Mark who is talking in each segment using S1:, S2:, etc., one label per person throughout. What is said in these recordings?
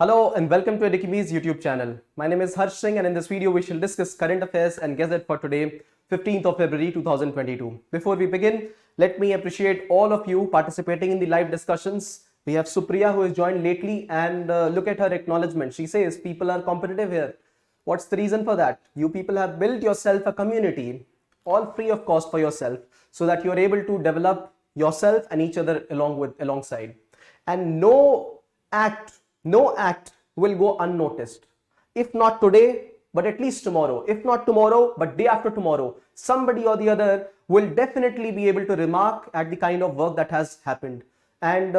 S1: Hello and welcome to Edukemy's YouTube channel. My name is Harsh Singh and in this video we shall discuss current affairs and Gazette for today, 15th of February 2022. Before we begin, let me appreciate all of you participating in the live discussions. We have Supriya who has joined lately and look at her acknowledgement. She says people are competitive here. What's the reason for that? You people have built yourself a community all free of cost for yourself so that you're able to develop yourself and each other alongside. And no act will go unnoticed. If not today, but at least tomorrow. If not tomorrow, but day after tomorrow, somebody or the other will definitely be able to remark at the kind of work that has happened. And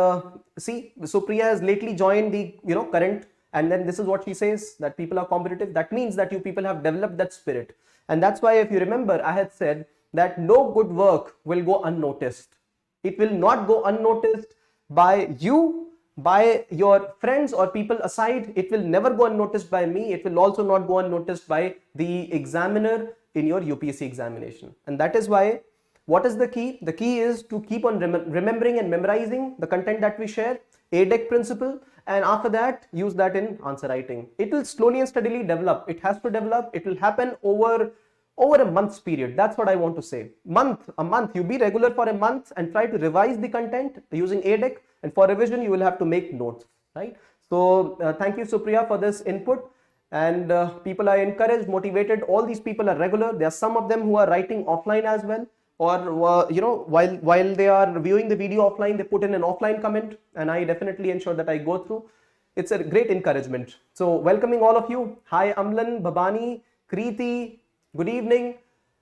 S1: see, Supriya has lately joined the current, and then this is what she says, that people are competitive. That means that you people have developed that spirit. And that's why, if you remember, I had said that no good work will go unnoticed. It will not go unnoticed by you, by your friends or people aside. It will never go unnoticed by me. It will also not go unnoticed by the examiner in your UPSC examination. And that is why, what is the key? The key is to keep on remembering and memorizing the content that we share, ADEC principle, and after that use that in answer writing. It will slowly and steadily develop. It has to develop. It will happen over a month's period. That's what I want to say. A month. You be regular for a month and try to revise the content using ADEC. And for revision, you will have to make notes, right? So thank you, Supriya, for this input. And people are encouraged, motivated. All these people are regular. There are some of them who are writing offline as well. Or, while they are viewing the video offline, they put in an offline comment. And I definitely ensure that I go through. It's a great encouragement. So welcoming all of you. Hi, Amlan, Babani, Kriti. Good evening.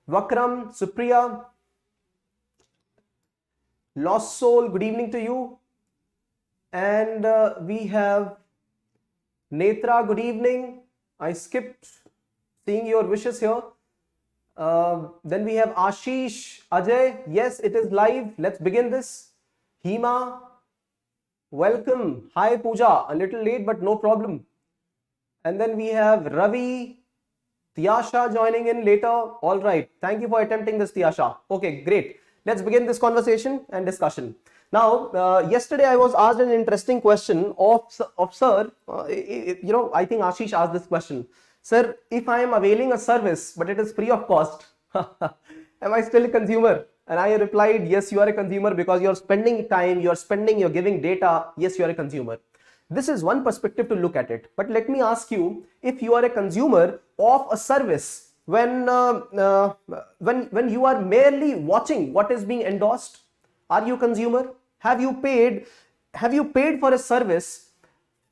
S1: Vakram, Supriya. Lost Soul, good evening to you. And we have Netra, good evening. I skipped seeing your wishes here. Then we have Ashish, Ajay. Yes, it is live. Let's begin this. Hema, welcome. Hi, Pooja. A little late, but no problem. And then we have Ravi, Tiyasha joining in later. All right. Thank you for attempting this, Tiyasha. Okay, great. Let's begin this conversation and discussion. Now, yesterday I was asked an interesting question of sir. I think Ashish asked this question. Sir, if I am availing a service, but it is free of cost, am I still a consumer? And I replied, yes, you are a consumer because you're spending time, you're giving data. Yes, you are a consumer. This is one perspective to look at it. But let me ask you, if you are a consumer of a service, when you are merely watching what is being endorsed, are you a consumer? Have you paid for a service?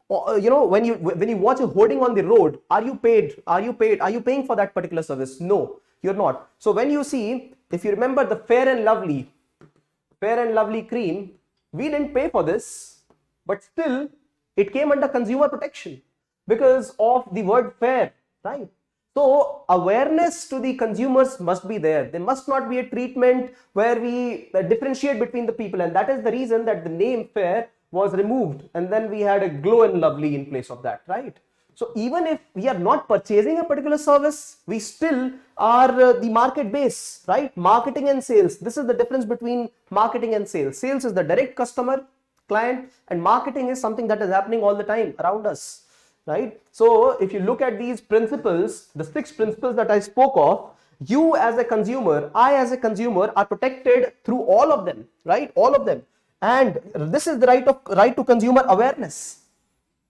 S1: When you watch a hoarding on the road, are you paying for that particular service? No, you're not. So when you see, if you remember the Fair and Lovely cream, we didn't pay for this, but still it came under consumer protection because of the word fair, right? So awareness to the consumers must be there. There must not be a treatment where we differentiate between the people, and that is the reason that the name fair was removed, and then we had a Glow and Lovely in place of that, right? So even if we are not purchasing a particular service, we still are the market base, right? Marketing and sales. This is the difference between marketing and sales. Sales is the direct customer, client, and marketing is something that is happening all the time around us. Right? So if you look at these principles, the 6 principles that I spoke of, you as a consumer, I as a consumer are protected through all of them, right? All of them. And this is the right to consumer awareness.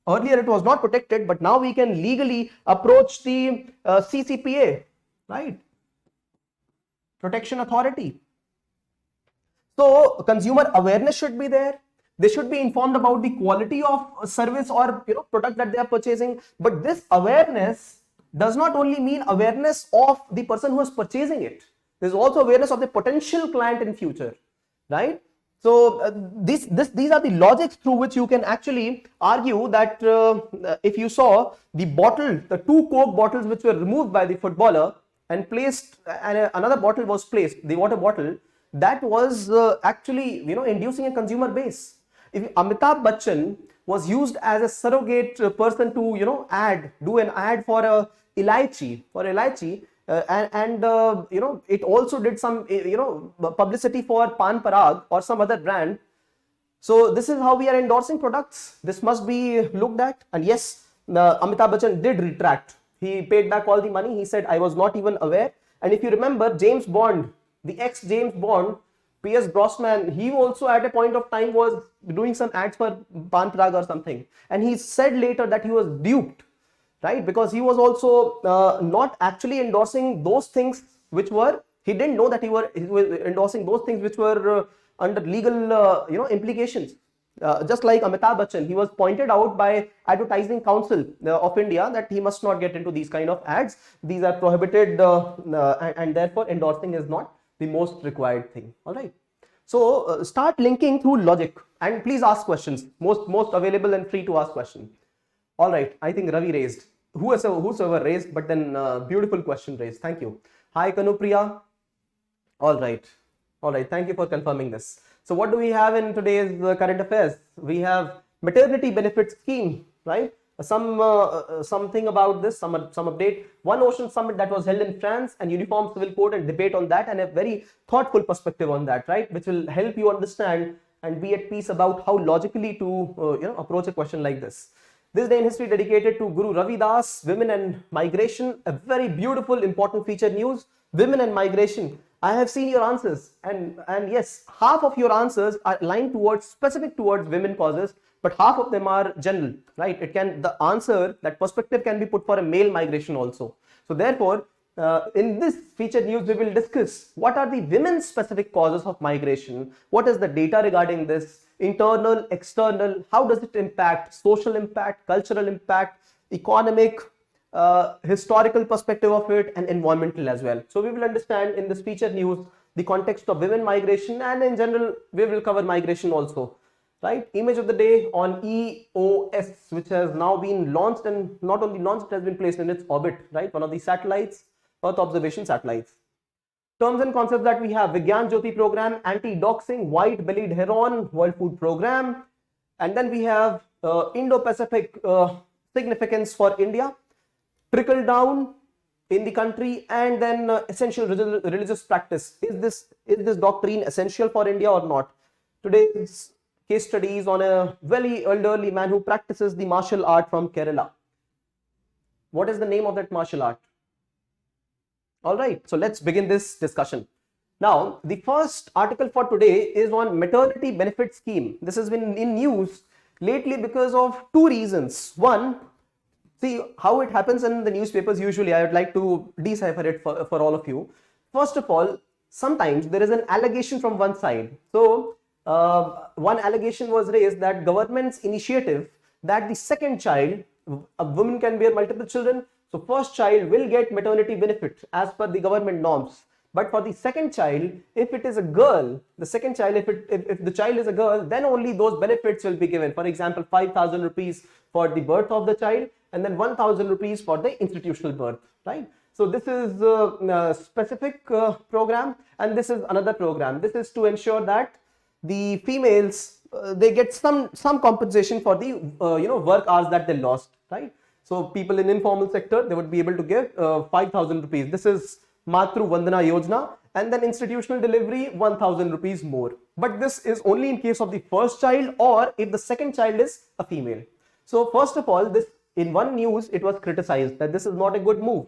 S1: Earlier it was not protected, but now we can legally approach the CCPA, right? Protection Authority. So consumer awareness should be there. They should be informed about the quality of service or product that they are purchasing. But this awareness does not only mean awareness of the person who is purchasing it. There is also awareness of the potential client in future, right? So these are the logics through which you can actually argue that if you saw the 2 Coke bottles which were removed by the footballer and placed, and another bottle was placed, the water bottle, that was actually inducing a consumer base. If Amitabh Bachchan was used as a surrogate person to do an ad for a elaichi, it also did some publicity for Pan Parag or some other brand, So this is how we are endorsing products. This must be looked at. And yes, Amitabh Bachchan did retract. He paid back all the money. He said, I was not even aware. And if you remember, James Bond, the ex-James Bond, Pierce Brosnan, he also at a point of time was doing some ads for Pan Prag or something. And he said later that he was duped, right? Because he was also not actually endorsing those things which were, he didn't know that he was endorsing those things which were under legal implications. Just like Amitabh Bachchan, he was pointed out by Advertising Council of India that he must not get into these kind of ads. These are prohibited and therefore endorsing is not the most required thing. All right. So start linking through logic and please ask questions. Most available and free to ask questions. All right. I think Ravi raised. Whosoever raised, but then beautiful question raised. Thank you. Hi Kanupriya. All right. All right. Thank you for confirming this. So what do we have in today's current affairs? We have maternity benefit scheme, right? Something about this, some update. One Ocean Summit that was held in France and uniform civil code and debate on that and a very thoughtful perspective on that, right? Which will help you understand and be at peace about how logically to approach a question like this. This day in history dedicated to Guru Ravidas, women and migration, a very beautiful important featured news. Women and migration. I have seen your answers and yes, half of your answers are aligned towards specific towards women causes, but half of them are general, right? The answer, that perspective can be put for a male migration also. So therefore, in this featured news, we will discuss what are the women specific causes of migration, what is the data regarding this, internal, external, how does it impact, social impact, cultural impact, economic, historical perspective of it and environmental as well. So we will understand in this featured news the context of women migration and in general we will cover migration also, right? Image of the day on EOS, which has now been launched and not only launched, it has been placed in its orbit, right? One of the satellites, Earth observation satellites. Terms and concepts that we have: Vigyan Jyoti program, Anti-Doxxing, White-bellied heron, World Food Program, and then we have Indo-Pacific significance for India, trickle-down in the country, and then essential religious practice. Is this doctrine essential for India or not? Today's case study is on a very elderly man who practices the martial art from Kerala. What is the name of that martial art? All right, so let's begin this discussion. Now, the first article for today is on maternity benefit scheme. This has been in news lately because of two reasons. One, see how it happens in the newspapers usually. I would like to decipher it for all of you. First of all, sometimes there is an allegation from one side. So, one allegation was raised that government's initiative that the second child, a woman can bear multiple children, so first child will get maternity benefit as per the government norms. But for the second child, if it is a girl, the second child, if the child is a girl, then only those benefits will be given. For example, 5,000 rupees for the birth of the child and then 1,000 rupees for the institutional birth, right? So this is a specific program and this is another program. This is to ensure that the females, they get some compensation for the work hours that they lost, right? So people in informal sector, they would be able to give 5,000 rupees. This is Matru Vandana Yojana, and then institutional delivery 1,000 rupees more. But this is only in case of the first child or if the second child is a female. So first of all, this in one news, it was criticized that this is not a good move,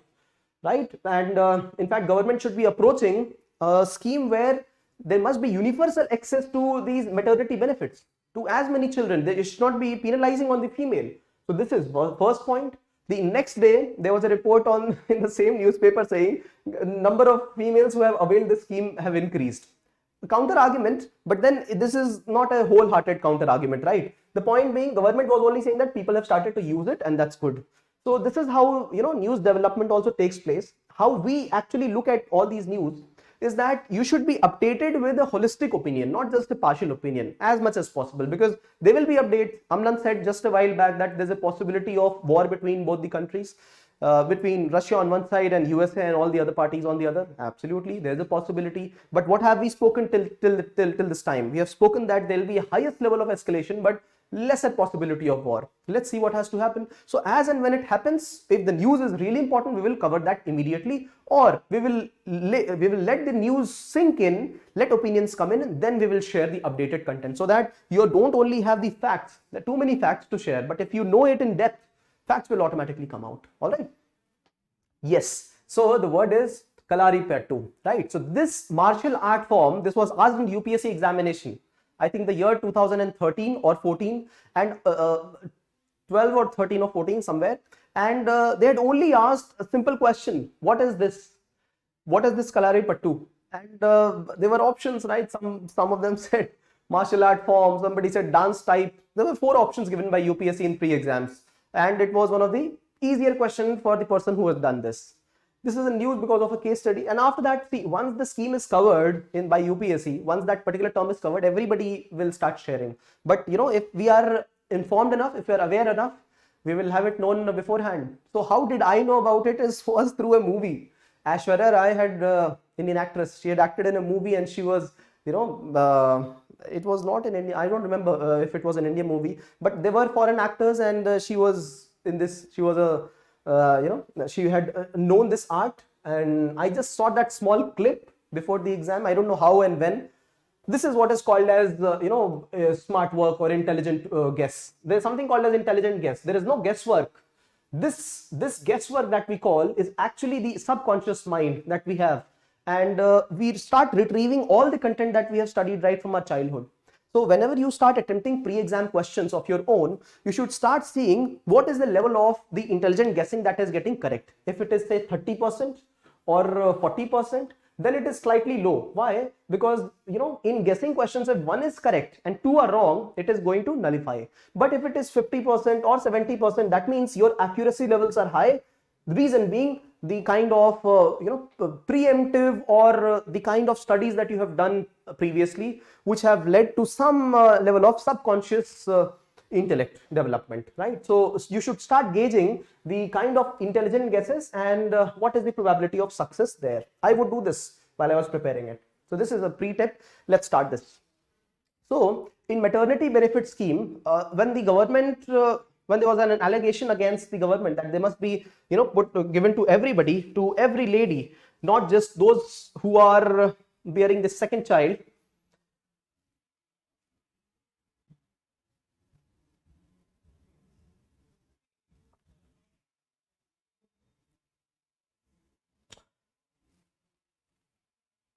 S1: right? And in fact, government should be approaching a scheme where there must be universal access to these maternity benefits to as many children. They should not be penalizing on the female. So this is first point. The next day, there was a report in the same newspaper saying number of females who have availed this scheme have increased. Counter argument, but then this is not a wholehearted counter argument, right? The point being, government was only saying that people have started to use it and that's good. So this is how news development also takes place. How we actually look at all these news is that you should be updated with a holistic opinion, not just a partial opinion, as much as possible, because there will be updates. Amlan said just a while back that there's a possibility of war between both the countries, between Russia on one side and USA and all the other parties on the other. Absolutely, there's a possibility. But what have we spoken till this time? We have spoken that there will be a highest level of escalation, but lesser possibility of war. Let's see what has to happen. So as and when it happens, if the news is really important, we will cover that immediately, or we will let the news sink in, let opinions come in, and then we will share the updated content, so that you don't only have the facts, there are too many facts to share, but if you know it in depth, facts will automatically come out. All right. Yes. So the word is Kalarippayattu, right? So this martial art form, this was asked in UPSC examination, I think the year 2013 or 14, and 12 or 13 or 14 somewhere, and they had only asked a simple question: what is this? What is this Kalarippayattu? And there were options, right? Some of them said martial art form, somebody said dance type. There were 4 options given by UPSC in pre-exams, and it was one of the easier questions for the person who has done this. This is a news because of a case study, and after that, see, once the scheme is covered in by UPSC, once that particular term is covered, everybody will start sharing. But you know, if we are informed enough, if we are aware enough, we will have it known beforehand. So how did I know about it? Was through a movie. Aishwarya Rai had Indian actress. She had acted in a movie, and she was, you know, it was not in India. I don't remember if it was an Indian movie, but they were foreign actors, and she was in this. She was a you know, she had known this art, and I just saw that small clip before the exam. I don't know how and when. This is what is called as you know, smart work or intelligent guess. There is something called as intelligent guess. There is no guesswork. This guesswork that we call is actually the subconscious mind that we have, and we start retrieving all the content that we have studied right from our childhood. So whenever you start attempting pre-exam questions of your own, you should start seeing what is the level of the intelligent guessing that is getting correct. If it is say 30% or 40%, then it is slightly low. Why? Because you know, in guessing questions, if 1 is correct and 2 are wrong, it is going to nullify. But if it is 50% or 70%, that means your accuracy levels are high. The reason being the kind of you know, preemptive or the kind of studies that you have done previously, which have led to some level of subconscious intellect development, right? So you should start gauging the kind of intelligent guesses and what is the probability of success there. I would do this while I was preparing it. So this is a pre-tip. Let's start this. So in maternity benefit scheme, when the government when there was an allegation against the government that they must be, you know, given to everybody, to every lady, not just those who are bearing the second child.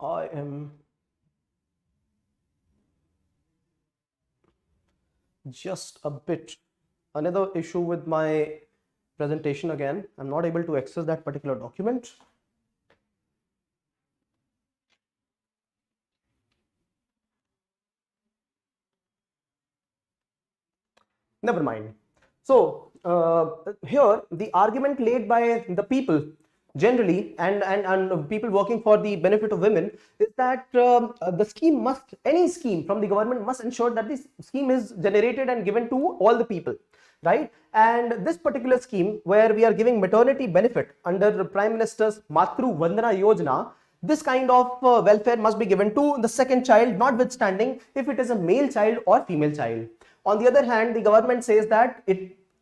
S1: I am just a bit, another issue with my presentation again. I'm not able to access that particular document. Never mind. So here the argument laid by the people generally and people working for the benefit of women is that the scheme must, any scheme from the government must ensure that this scheme is generated and given to all the people, right? And this particular scheme where we are giving maternity benefit under the Prime Minister's Matru Vandana Yojana, this kind of welfare must be given to the second child, notwithstanding if it is a male child or female child. On the other hand, the government says that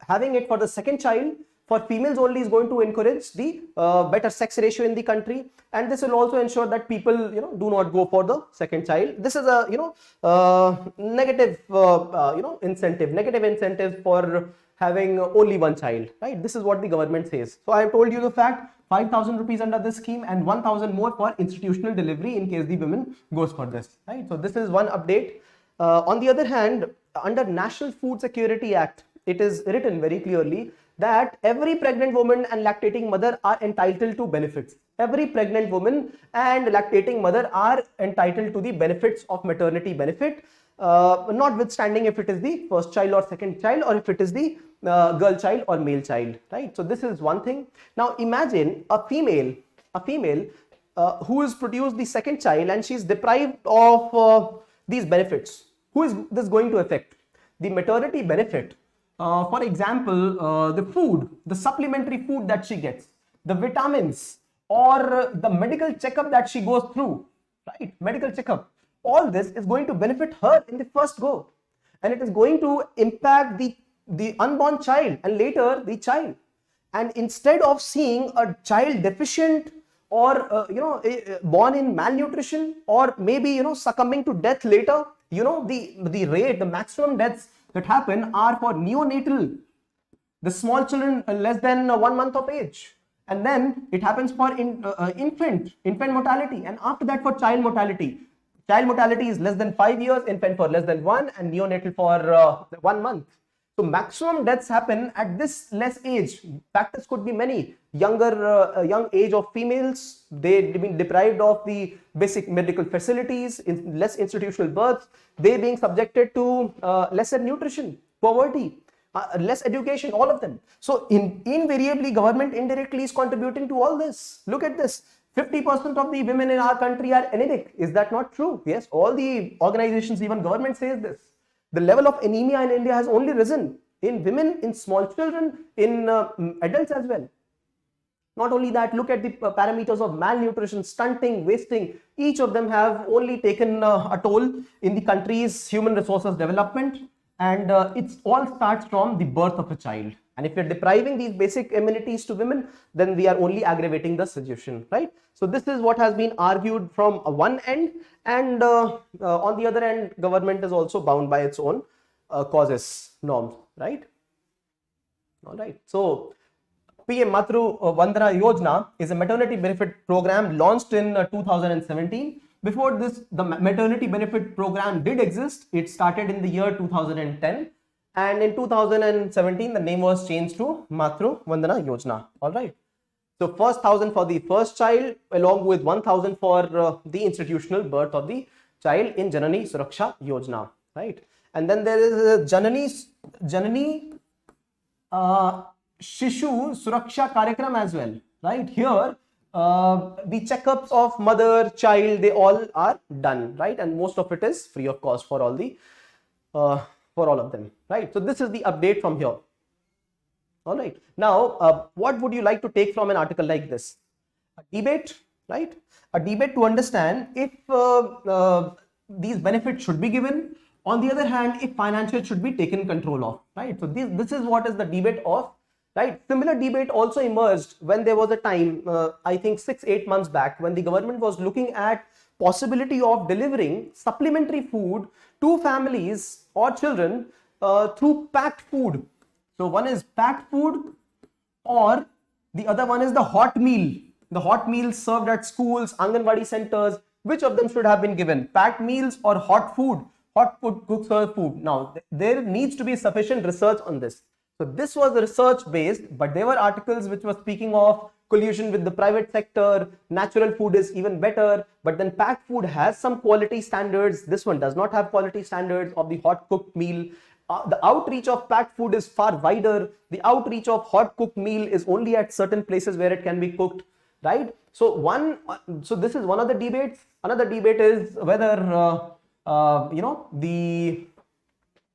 S1: having it for the second child for females only is going to encourage the better sex ratio in the country, and this will also ensure that people, you know, do not go for the second child. This is a, you know, negative you know, negative incentive for having only one child, right? This is what the government says. So I have told you the fact, 5,000 rupees under this scheme and 1,000 more for institutional delivery in case the women goes for this, right? So this is one update. On the other hand, under National Food Security Act, it is written very clearly that every pregnant woman and lactating mother are entitled to benefits. Every pregnant woman and lactating mother are entitled to the benefits of maternity benefit, notwithstanding if it is the first child or second child, or if it is the girl child or male child, right? So this is one thing. Now imagine a female who has produced the second child and she is deprived of these benefits. Who is this going to affect? The maternity benefit. For example, the food, the supplementary food that she gets, the vitamins, or the medical checkup that she goes through, right? Medical checkup. All this is going to benefit her in the first go. and it is going to impact the unborn child and later the child. And instead of seeing a child deficient or born in malnutrition or maybe succumbing to death later, the maximum deaths that happen are for neonatal, the small children less than 1 month of age, and then it happens for infant mortality, and after that for child mortality. Child mortality is less than 5 years, infant for less than 1, and neonatal for 1 month. So maximum deaths happen at this less age. Factors could be many. Young age of females, they've been deprived of the basic medical facilities, less institutional births, they being subjected to lesser nutrition, poverty, less education, all of them. So invariably government indirectly is contributing to all this. Look at this. 50% of the women in our country are anemic. Is that not true? Yes, all the organizations, even government says this. The level of anemia in India has only risen in women, in small children, in adults as well. Not only that, look at the parameters of malnutrition, stunting, wasting. Each of them have only taken a toll in the country's human resources development, and it all starts from the birth of a child. And if you're depriving these basic amenities to women, then we are only aggravating the situation, right? So this is what has been argued from one end, and on the other end, government is also bound by its own causes, norms, right? All right. So PM Matru Vandana Yojana is a maternity benefit program launched in 2017. Before this, the maternity benefit program did exist. It started in the year 2010. And in 2017, the name was changed to Matru Vandana Yojana. All right. So first 1,000 for the first child, along with 1,000 for the institutional birth of the child in Janani Suraksha Yojana. Right. And then there is a Janani Shishu Suraksha Karyakram as well. Right. Here, the checkups of mother, child, they all are done. Right. And most of it is free of cost for all the for all of them, right? So this is the update from here. All right. Now, what would you like to take from an article like this? A debate, right? A debate to understand if these benefits should be given. On the other hand, if financial should be taken control of, right? So this is what is the debate of, right? Similar debate also emerged when there was a time, I think 6-8 months back, when the government was looking at possibility of delivering supplementary food to families or children through packed food. So one is packed food, or the other one is the hot meal. The hot meals served at schools, Anganwadi centers. Which of them should have been given? Packed meals or hot food? Hot food, cooked served food. Now there needs to be sufficient research on this. So this was research based, but there were articles which were speaking of collusion with the private sector, natural food is even better, but then packed food has some quality standards. This one does not have quality standards of the hot cooked meal. The outreach of packed food is far wider. The outreach of hot cooked meal is only at certain places where it can be cooked, right? So this is one of the debates. Another debate is whether the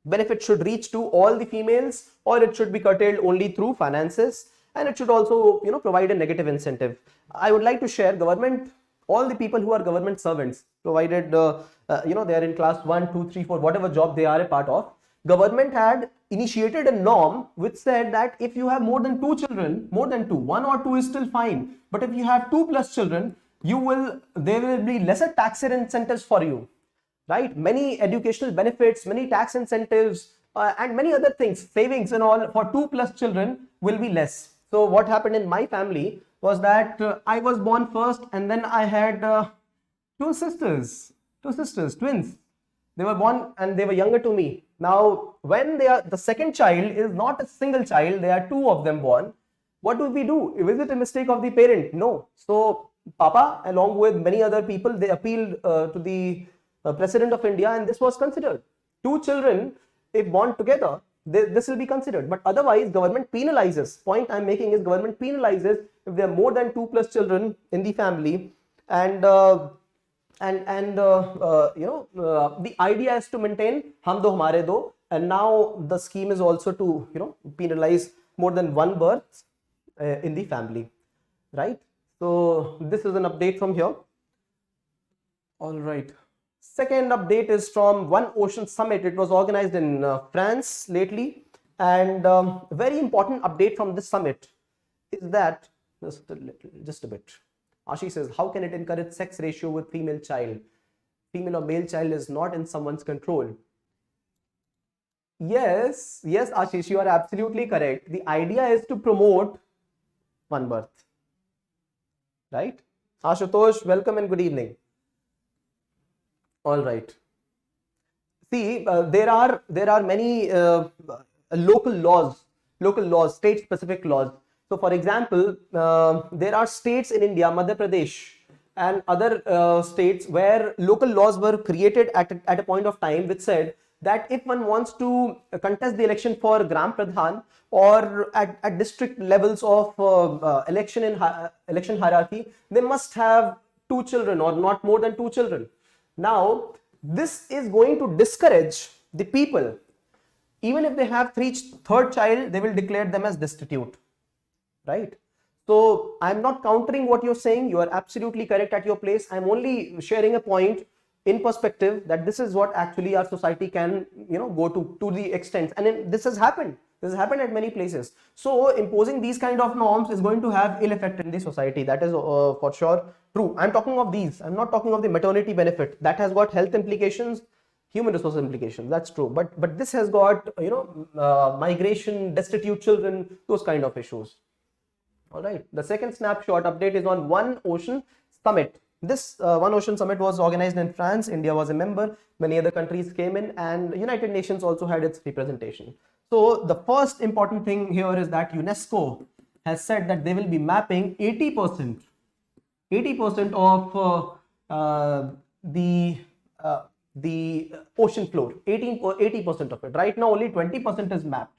S1: benefit should reach to all the females, or it should be curtailed only through finances, and it should also provide a negative incentive. I would like to share government, all the people who are government servants, provided they are in class 1, 2, 3, 4, whatever job they are a part of, government had initiated a norm which said that if you have more than 2 children, more than 2, 1 or 2 is still fine, but if you have 2 plus children, there will be lesser tax incentives for you, right? Many educational benefits, many tax incentives, and many other things, savings and all for 2 plus children will be less. So what happened in my family was that I was born first, and then I had two sisters, twins. They were born and they were younger to me. Now, when the second child is not a single child, there are 2 of them born. What do we do? Is it a mistake of the parent? No. So Papa, along with many other people, they appealed to the President of India, and this was considered. 2 children, if born together, this will be considered. But otherwise, government penalizes. Point I'm making is government penalizes if there are more than 2 plus children in the family, and the idea is to maintain hum do hamare do, and now the scheme is also to penalize more than 1 birth in the family, right? So this is an update from here. All right. Second update is from One Ocean Summit. It was organized in France lately, and very important update from this summit is that just a bit. Ashi says, how can it encourage sex ratio with female child? Female or male child is not in someone's control. Yes, Ashish, you are absolutely correct. The idea is to promote one birth, right? Ashutosh, welcome and good evening. All right. See, there are many local laws, state-specific laws. So, for example, there are states in India, Madhya Pradesh, and other states where local laws were created at a point of time, which said that if one wants to contest the election for Gram Pradhan or at district levels of election hierarchy, they must have 2 children or not more than 2 children. Now, this is going to discourage the people. Even if they have third child, they will declare them as destitute, right? So I'm not countering what you're saying. You are absolutely correct at your place. I'm only sharing a point in perspective that this is what actually our society can, go to the extent. And this has happened. This has happened at many places. So imposing these kind of norms is going to have ill effect in the society. That is for sure true. I'm talking of these. I'm not talking of the maternity benefit. That has got health implications, human resource implications. That's true. But this has got, migration, destitute children, those kind of issues. All right. The second snapshot update is on One Ocean Summit. This One Ocean Summit was organized in France. India was a member. Many other countries came in, and United Nations also had its representation. So the first important thing here is that UNESCO has said that they will be mapping 80% of the ocean floor, 80% of it. Right now, only 20% is mapped.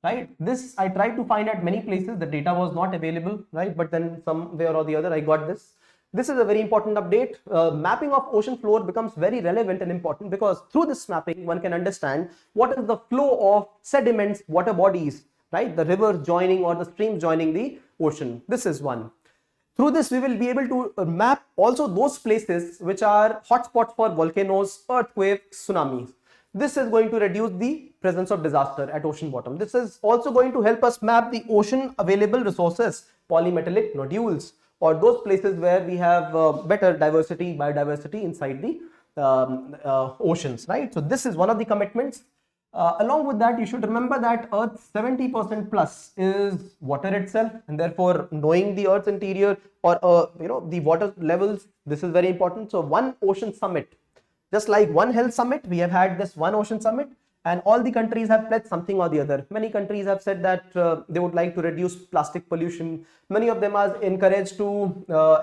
S1: Right. This I tried to find at many places. The data was not available. Right. But then somewhere or the other, I got this. This is a very important update. Mapping of ocean floor becomes very relevant and important because through this mapping, one can understand what is the flow of sediments, water bodies, right? The rivers joining or the streams joining the ocean. This is one. Through this, we will be able to map also those places which are hotspots for volcanoes, earthquakes, tsunamis. This is going to reduce the presence of disaster at ocean bottom. This is also going to help us map the ocean available resources, polymetallic nodules, or those places where we have better biodiversity inside the oceans, right? So this is one of the commitments. Along with that, you should remember that Earth's 70% plus is water itself, and therefore knowing the Earth's interior or the water levels, this is very important. So One Ocean Summit, just like One Health Summit, we have had this One Ocean Summit, and all the countries have pledged something or the other. Many countries have said that they would like to reduce plastic pollution. Many of them are encouraged to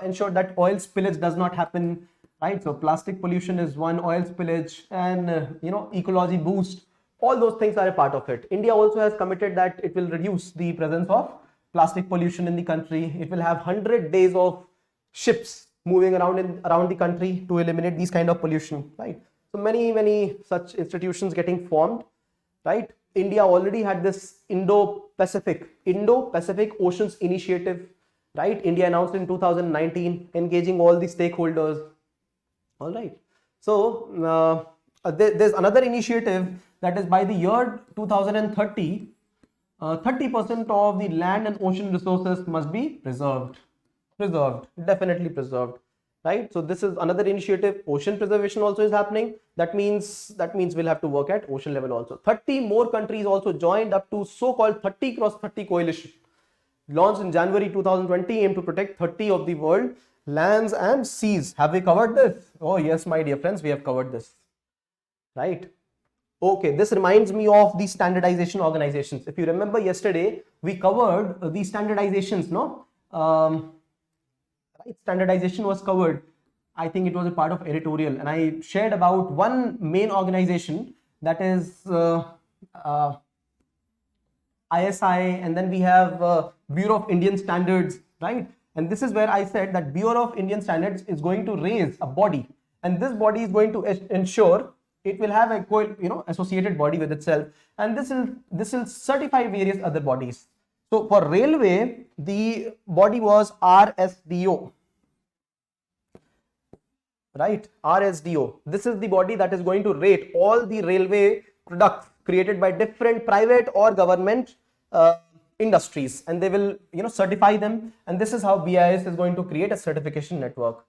S1: ensure that oil spillage does not happen, right? So plastic pollution is one, oil spillage, and ecology boost. All those things are a part of it. India also has committed that it will reduce the presence of plastic pollution in the country. It will have 100 days of ships moving around the country to eliminate these kind of pollution, right? So many such institutions getting formed, right? India already had this Indo-Pacific Oceans Initiative, right? India announced in 2019, engaging all the stakeholders. All right. So there's another initiative that is by the year 2030, 30% of the land and ocean resources must be preserved, definitely preserved. Right, so this is another initiative. Ocean preservation also is happening. That means we'll have to work at ocean level also. 30 more countries also joined up to so-called 30 cross 30 coalition, launched in January 2020, aim to protect 30 of the world lands and seas. Have we covered this? Oh yes, my dear friends, we have covered this. Right. Okay, this reminds me of the standardization organizations. If you remember yesterday, we covered the standardizations, no? Standardization was covered. I think it was a part of editorial, and I shared about one main organization, that is ISI, and then we have Bureau of Indian Standards, right? And this is where I said that Bureau of Indian Standards is going to raise a body, and this body is going to ensure it will have a associated body with itself, and this will certify various other bodies. So for railway, the body was RSDO. right? RSDO. This is the body that is going to rate all the railway products created by different private or government industries, and they will, certify them. And this is how BIS is going to create a certification network,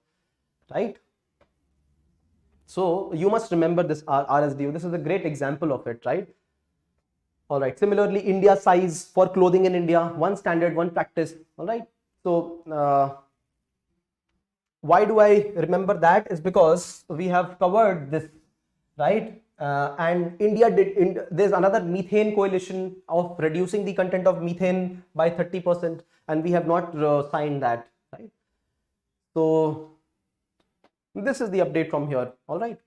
S1: right? So you must remember this RSDO. This is a great example of it, right? All right. Similarly, India size for clothing in India, one standard, one practice. All right. So why do I remember that? Is because we have covered this, right? And India there's another methane coalition of reducing the content of methane by 30%, and we have not signed that, right? So this is the update from here. All right.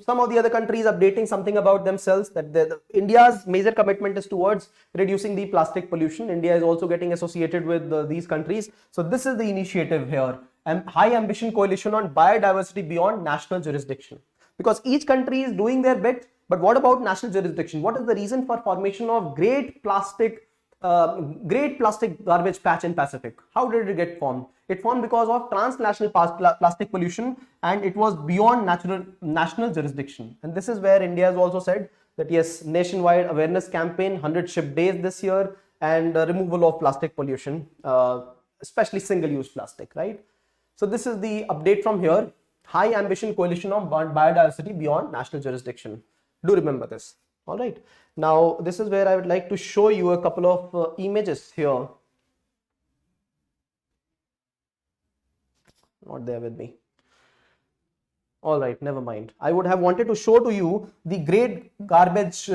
S1: Some of the other countries updating something about themselves, that India's major commitment is towards reducing the plastic pollution. India is also getting associated with these countries. So this is the initiative here, and High Ambition Coalition on Biodiversity Beyond National Jurisdiction. Because each country is doing their bit, but what about national jurisdiction? What is the reason for formation of great plastic garbage patch in Pacific? How did it get formed? It formed because of transnational plastic pollution, and it was beyond national jurisdiction. And this is where India has also said that yes, nationwide awareness campaign, 100 ship days this year, and removal of plastic pollution, especially single-use plastic, right? So this is the update from here. High Ambition Coalition on Biodiversity Beyond National Jurisdiction. Do remember this. All right. Now, this is where I would like to show you a couple of images here. Not there with me. All right, never mind. I would have wanted to show to you the great garbage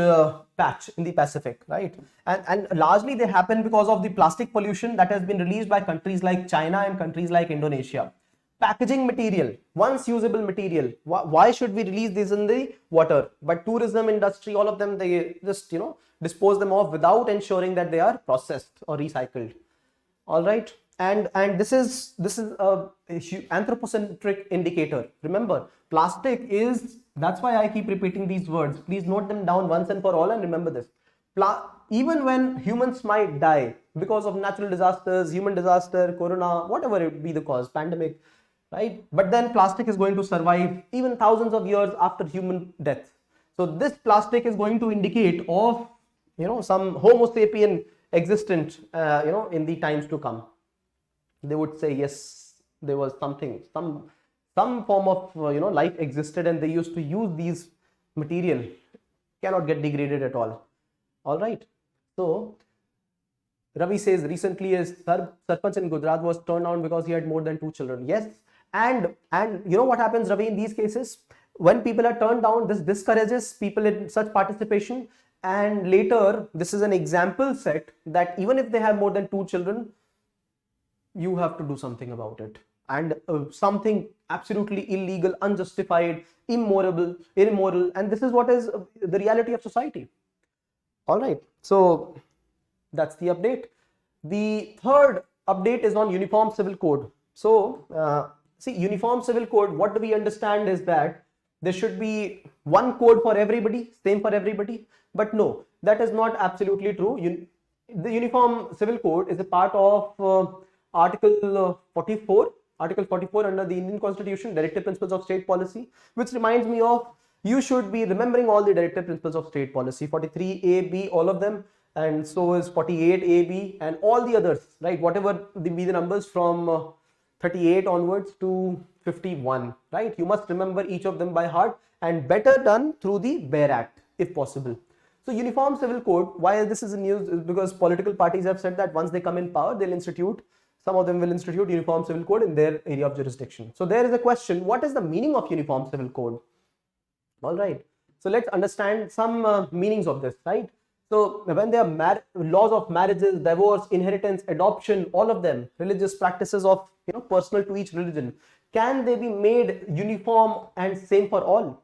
S1: patch in the Pacific, right? And largely they happen because of the plastic pollution that has been released by countries like China and countries like Indonesia. Packaging material, once usable material. Why should we release this in the water? But tourism industry, all of them, they just, dispose them off without ensuring that they are processed or recycled. All right. And this is a anthropocentric indicator. Remember, plastic is, that's why I keep repeating these words. Please note them down once and for all and remember this. Even when humans might die because of natural disasters, human disaster, corona, whatever it be the cause, pandemic, right? But then plastic is going to survive even thousands of years after human death. So this plastic is going to indicate of, some Homo sapien existent, in the times to come. They would say, yes, there was something, some form of, life existed, and they used to use these material, cannot get degraded at all. All right. So Ravi says recently his Sarpanch in Gujarat was turned down because he had more than 2 children. Yes. And you know what happens, Ravi, in these cases? When people are turned down, this discourages people in such participation. And later, this is an example set that even if they have more than 2 children, you have to do something about it. And something absolutely illegal, unjustified, immoral. And this is what is the reality of society. All right. So that's the update. The third update is on Uniform Civil Code. So see, Uniform Civil Code, what do we understand is that there should be one code for everybody, same for everybody. But no, that is not absolutely true. The Uniform Civil Code is a part of Article 44 under the Indian Constitution, Directive Principles of State Policy, which reminds me of, you should be remembering all the Directive Principles of State Policy, 43A, B, all of them, and so is 48A, B, and all the others, right? Whatever be the numbers from 38 onwards to 51, right? You must remember each of them by heart, and better done through the BEAR Act, if possible. So Uniform Civil Code, why this is in news is because political parties have said that once they come in power, they'll institute, some of them will institute Uniform Civil Code in their area of jurisdiction. So there is a question, what is the meaning of Uniform Civil Code? All right. So let's understand some meanings of this, right? So when there are laws of marriages, divorce, inheritance, adoption, all of them, religious practices of, personal to each religion, can they be made uniform and same for all?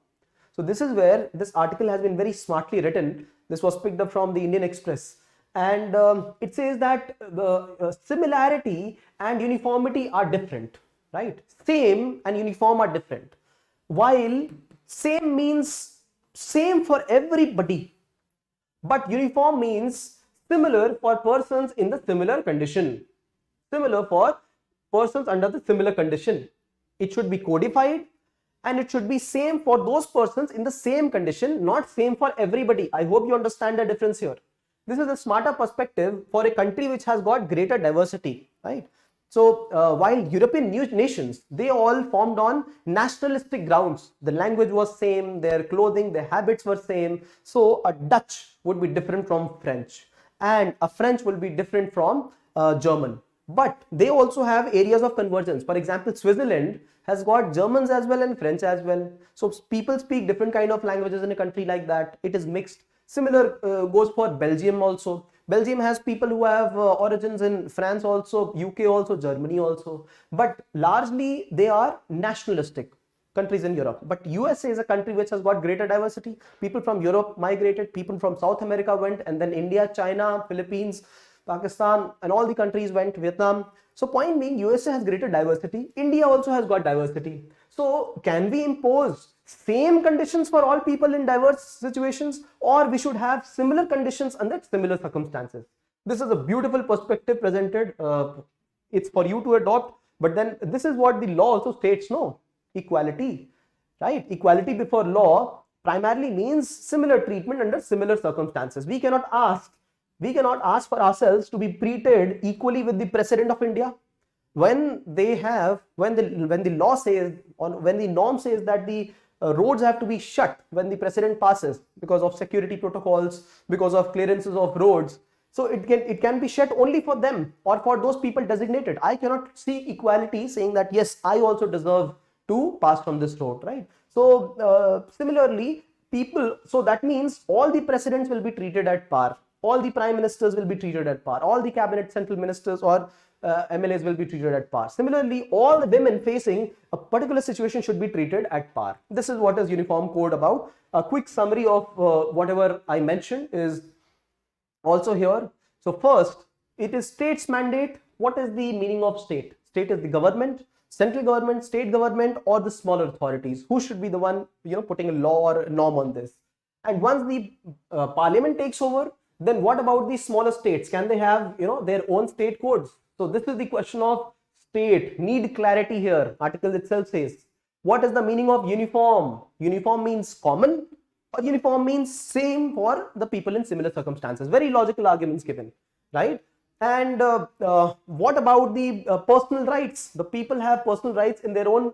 S1: So this is where this article has been very smartly written. This was picked up from the Indian Express. And it says that the similarity and uniformity are different, right? Same and uniform are different. While same means same for everybody, but uniform means similar for persons in the similar condition. Similar for persons under the similar condition. It should be codified, and it should be same for those persons in the same condition, not same for everybody. I hope you understand the difference here. This is a smarter perspective for a country which has got greater diversity, right? So while European nations, they all formed on nationalistic grounds. The language was same, their clothing, their habits were same. So a Dutch would be different from French, and a French will be different from German. But they also have areas of convergence. For example, Switzerland has got Germans as well and French as well. So people speak different kind of languages in a country like that. It is mixed. Similar goes for Belgium also. Belgium has people who have origins in France also, UK also, Germany also. But largely they are nationalistic countries in Europe. But USA is a country which has got greater diversity. People from Europe migrated, people from South America went, and then India, China, Philippines, Pakistan, and all the countries went, Vietnam. So point being, USA has greater diversity. India also has got diversity. So can we impose same conditions for all people in diverse situations, or we should have similar conditions under similar circumstances? This is a beautiful perspective presented. It's for you to adopt, but then this is what the law also states, no? Equality, right? Equality before law primarily means similar treatment under similar circumstances. We cannot ask for ourselves to be treated equally with the President of India. When the law says, when the norm says that the roads have to be shut when the president passes because of security protocols, because of clearances of roads, so it can be shut only for them or for those people designated. I cannot see equality saying that yes, I also deserve to pass from this road, right? So similarly, people, so that means all the presidents will be treated at par, all the prime ministers will be treated at par, all the cabinet central ministers or MLAs will be treated at par. Similarly, all the women facing a particular situation should be treated at par. This is what is Uniform Code about. A quick summary of whatever I mentioned is also here. So first, it is state's mandate. What is the meaning of state? State is the government, central government, state government, or the smaller authorities. Who should be the one, putting a law or a norm on this? And once the parliament takes over, then what about the smaller states? Can they have, their own state codes? So this is the question of state. Need clarity here. Article itself says, what is the meaning of uniform? Uniform means common, or uniform means same for the people in similar circumstances. Very logical arguments given, right? And what about the personal rights? The people have personal rights in their own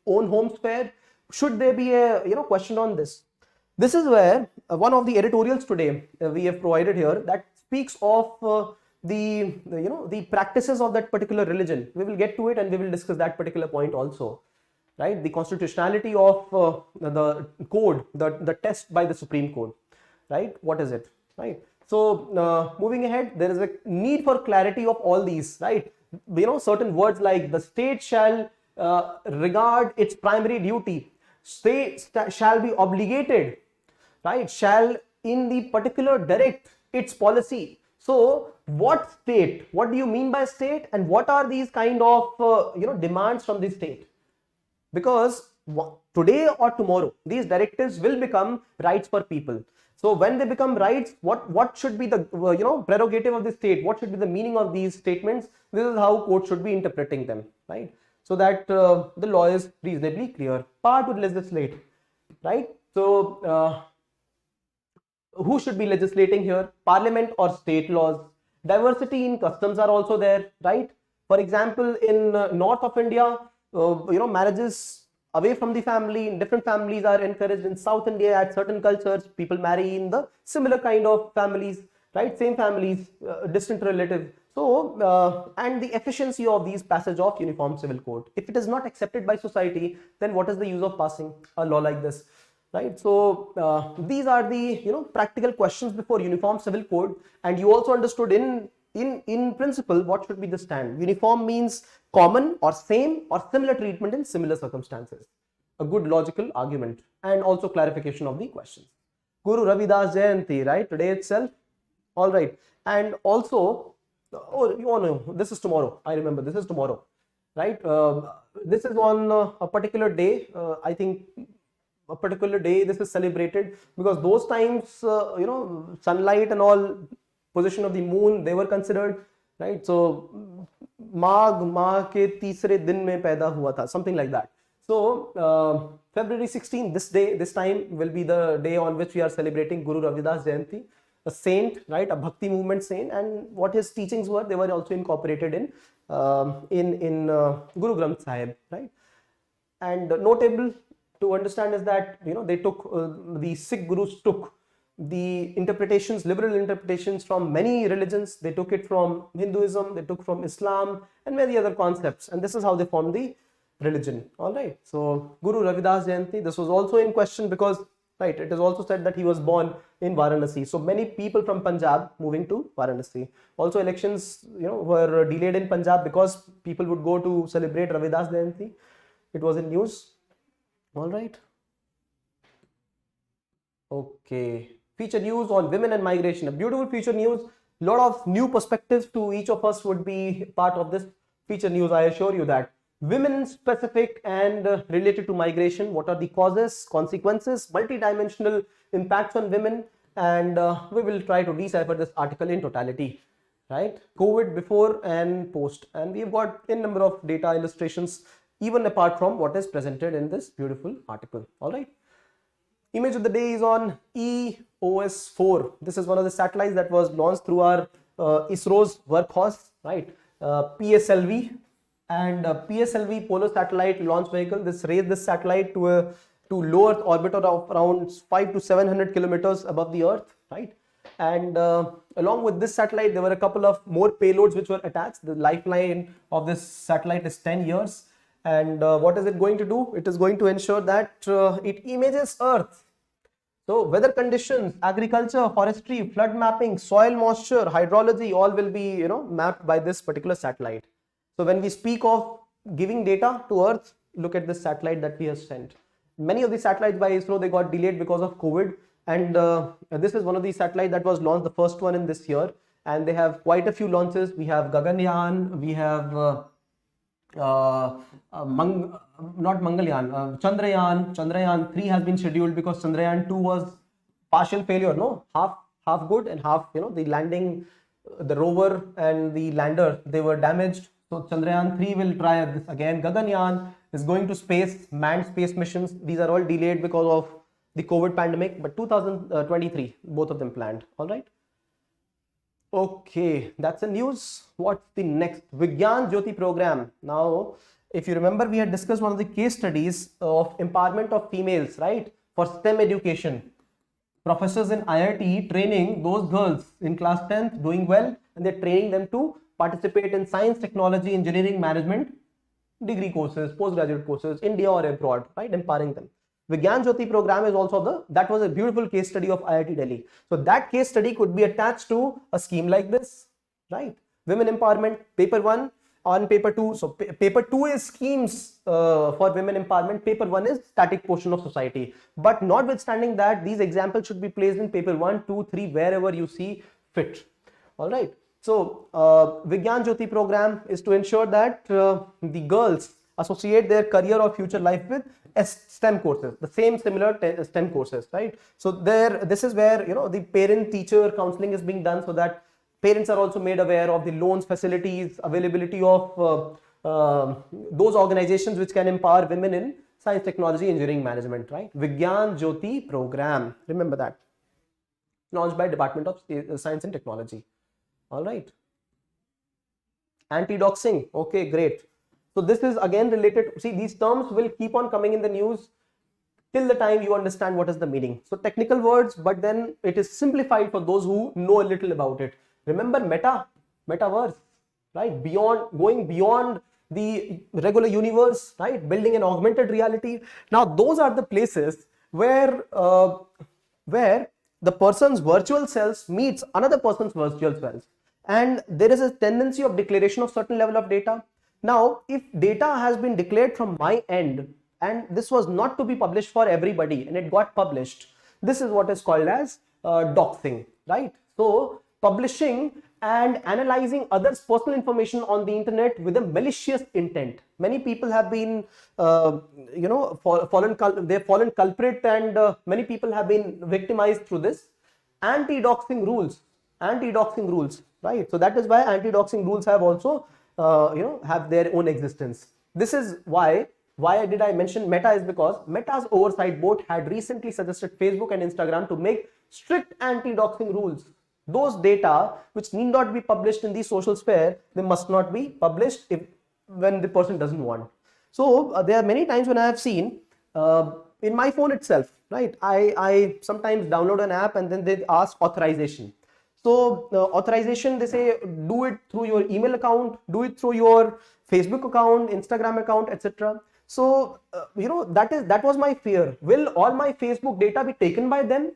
S1: home sphere. Should there be a question on this? This is where one of the editorials today we have provided here that speaks of the practices of that particular religion. We will get to it and we will discuss that particular point also, right? The constitutionality of the code, the test by the Supreme Court, right? What is it, right? So moving ahead, there is a need for clarity of all these, right? Certain words like the state shall regard its primary duty, state shall be obligated, right? Shall in the particular direct its policy. So what state, what do you mean by state, and what are these kind of demands from the state? Because today or tomorrow these directives will become rights for people. So when they become rights, what should be the prerogative of the state? What should be the meaning of these statements? This is how courts should be interpreting them, right? So that the law is reasonably clear. Power to legislate, right? So who should be legislating here? Parliament or state laws? Diversity in customs are also there, right? For example, in north of India, marriages away from the family in different families are encouraged. In South India, at certain cultures, people marry in the similar kind of families, right? Same families, distant relative. So, and the efficiency of these passage of Uniform Civil Code. If it is not accepted by society, then what is the use of passing a law like this? Right, so these are the practical questions before Uniform Civil Code, and you also understood in principle what should be the stand. Uniform means common or same or similar treatment in similar circumstances. A good logical argument and also clarification of the questions. Guru Ravidas Jayanti, right? Today itself. All right, and also this is tomorrow. I remember this is tomorrow, right? This is on a particular day. I think. A particular day this is celebrated because those times sunlight and all, position of the moon, they were considered, right? So माह के तीसरे दिन में पैदा हुआ था, something like that. So February 16, this time will be the day on which we are celebrating Guru Ravidas Jayanti, a saint, right, a bhakti movement saint, and what his teachings were, they were also incorporated in Guru Granth Sahib, right. And notable to understand is that, you know, they took the Sikh Gurus took the interpretations, liberal interpretations from many religions. They took it from Hinduism, they took from Islam and many other concepts, and this is how they formed the religion. All right, so Guru Ravidas Jayanti, this was also in question because, right, it is also said that he was born in Varanasi, so many people from Punjab moving to Varanasi. Also elections, you know, were delayed in Punjab because people would go to celebrate Ravidas Jayanti. It was in news. All right, okay, feature news on women and migration, a beautiful feature news. Lot of new perspectives to each of us would be part of this feature news, I assure you that. Women specific and related to migration, what are the causes, consequences, multidimensional impacts on women, and we will try to decipher this article in totality, right? COVID before and post, and we've got a number of data illustrations even apart from what is presented in this beautiful article. All right, image of the day is on EOS-4. This is one of the satellites that was launched through our ISRO's workhorse, right? PSLV. And PSLV Polar Satellite Launch Vehicle, this raised this satellite to low Earth orbit of around 500 to 700 kilometers above the Earth, right? And along with this satellite, there were a couple of more payloads which were attached. The lifeline of this satellite is 10 years. And what is it going to do? It is going to ensure that it images Earth. So weather conditions, agriculture, forestry, flood mapping, soil moisture, hydrology, all will be, you know, mapped by this particular satellite. So when we speak of giving data to Earth, look at this satellite that we have sent. Many of the satellites by ISRO, they got delayed because of COVID, and this is one of the satellites that was launched, the first one in this year, and they have quite a few launches. We have Gaganyaan, we have Chandrayaan 3 has been scheduled because Chandrayaan 2 was partial failure, no, half good and half, you know, the landing, the rover and the lander, they were damaged. So Chandrayaan 3 will try this again. Gaganyaan is going to space, manned space missions. These are all delayed because of the COVID pandemic, but 2023, both of them planned. All right. Okay, that's the news. What's the next? Vigyan Jyoti program. Now, if you remember, we had discussed one of the case studies of empowerment of females, right? For STEM education. Professors in IIT training those girls in class 10th doing well, and they're training them to participate in science, technology, engineering, management, degree courses, postgraduate courses, India or abroad, right? Empowering them. Vigyan Jyoti program is also that was a beautiful case study of IIT Delhi. So that case study could be attached to a scheme like this, right? Women empowerment, paper 1 on paper 2. So paper 2 is schemes for women empowerment. Paper 1 is static portion of society. But notwithstanding that, these examples should be placed in paper 1, 2, 3, wherever you see fit. All right. So Vigyan Jyoti program is to ensure that the girls associate their career or future life with STEM courses, the same similar STEM courses, right? So this is where, you know, the parent teacher counseling is being done, so that parents are also made aware of the loans, facilities, availability of those organizations which can empower women in science, technology, engineering, management, right? Vigyan Jyoti program, remember that, launched by Department of Science and Technology. All right. Anti-doxxing. Okay, great. So this is again related. See, these terms will keep on coming in the news till the time you understand what is the meaning. So technical words, but then it is simplified for those who know a little about it. Remember metaverse, right? Going beyond the regular universe, right? Building an augmented reality. Now those are the places where the person's virtual self meets another person's virtual self, and there is a tendency of declaration of certain level of data. Now, if data has been declared from my end, and this was not to be published for everybody, and it got published, this is what is called as doxing, right? So publishing and analyzing others' personal information on the internet with a malicious intent. Many people have been, fallen culprit, and many people have been victimized through this. Anti-doxing rules, right? So that is why anti-doxing rules have also have their own existence. This is why did I mention Meta, is because Meta's oversight board had recently suggested Facebook and Instagram to make strict anti-doxing rules. Those data which need not be published in the social sphere, they must not be published when the person doesn't want. So there are many times when I have seen in my phone itself, right? I sometimes download an app and then they ask authorization. So authorization, they say do it through your email account, do it through your Facebook account, Instagram account, etc. So that was my fear. Will all my Facebook data be taken by them?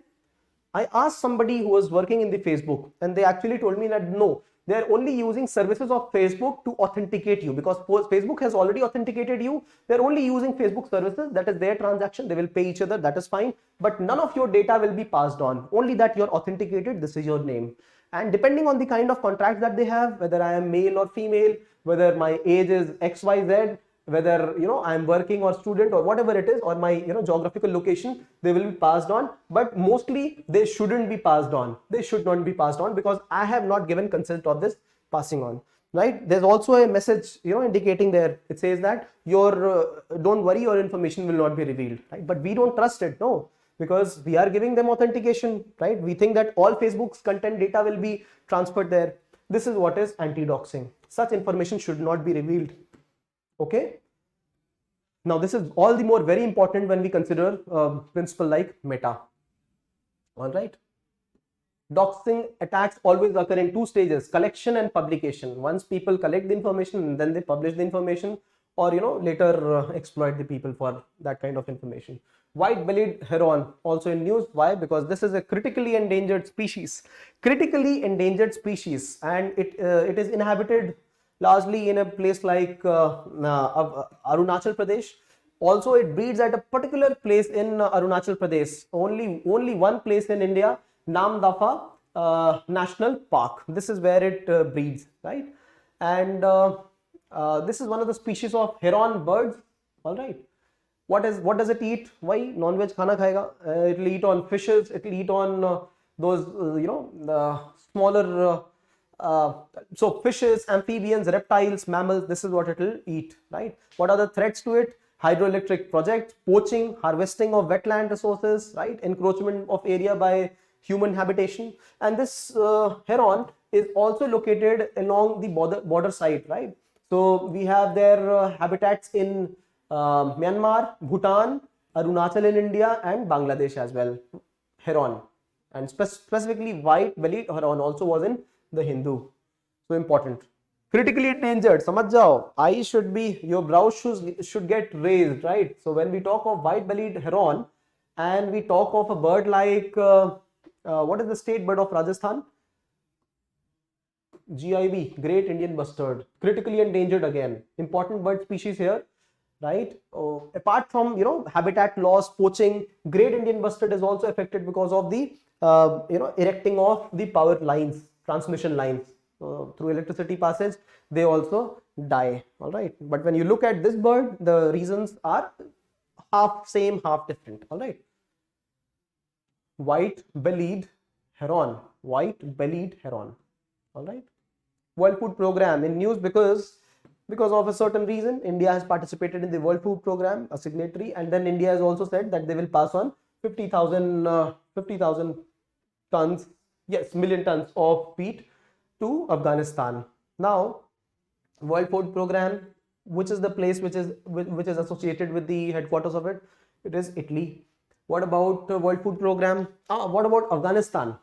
S1: I asked somebody who was working in the Facebook, and they actually told me that no, they are only using services of Facebook to authenticate you, because Facebook has already authenticated you. They're only using Facebook services. That is their transaction. They will pay each other. That is fine. But none of your data will be passed on. Only that you're authenticated. This is your name. And depending on the kind of contract that they have, whether I am male or female, whether my age is XYZ, whether I'm working or student or whatever it is, or my geographical location, they will be passed on. But mostly they shouldn't be passed on. They should not be passed on, because I have not given consent of this passing on, right? There's also a message indicating there. It says that your don't worry, your information will not be revealed, right? But we don't trust it, no, because we are giving them authentication, right? We think that all Facebook's content data will be transferred there. This is what is anti-doxing. Such information should not be revealed. Okay. Now this is all the more very important when we consider principle like Meta. All right. Doxing attacks always occur in two stages: collection and publication. Once people collect the information and then they publish the information, or later exploit the people for that kind of information. White-bellied heron also in news. Why? Because this is a critically endangered species. Critically endangered species, and it is inhabited largely in a place like Arunachal Pradesh. Also, it breeds at a particular place in Arunachal Pradesh. Only one place in India, Namdapha National Park. This is where it breeds, right? And this is one of the species of heron birds. All right. What does it eat? Why? Non-veg khana khayega. It will eat on fishes. It will eat on those the smaller. So fishes, amphibians, reptiles, mammals, this is what it will eat, right? What are the threats to it? Hydroelectric projects, poaching, harvesting of wetland resources, right? Encroachment of area by human habitation. And this heron is also located along the border side, right? So we have their habitats in Myanmar, Bhutan, Arunachal in India, and Bangladesh as well. Heron, and specifically white-bellied heron also was in the Hindu. So important. Critically endangered, samajh jao. Eyes should be, your brows should get raised, right? So when we talk of white-bellied heron and we talk of a bird like what is the state bird of Rajasthan? GIB, Great Indian Bustard. Critically endangered again. Important bird species here, right? Apart from habitat loss, poaching, Great Indian Bustard is also affected because of the erecting of the power lines, transmission lines. Through electricity passes, they also die. All right. But when you look at this bird, the reasons are half same, half different. All right. White-bellied heron. White-bellied heron. All right. World Food Program in news because of a certain reason, India has participated in the World Food Program, a signatory, and then India has also said that they will pass on 50,000 tons, yes, million tons of wheat to Afghanistan. Now, World Food Program, which is the place which is associated with the headquarters of it? It is Italy. What about World Food Program? What about Afghanistan?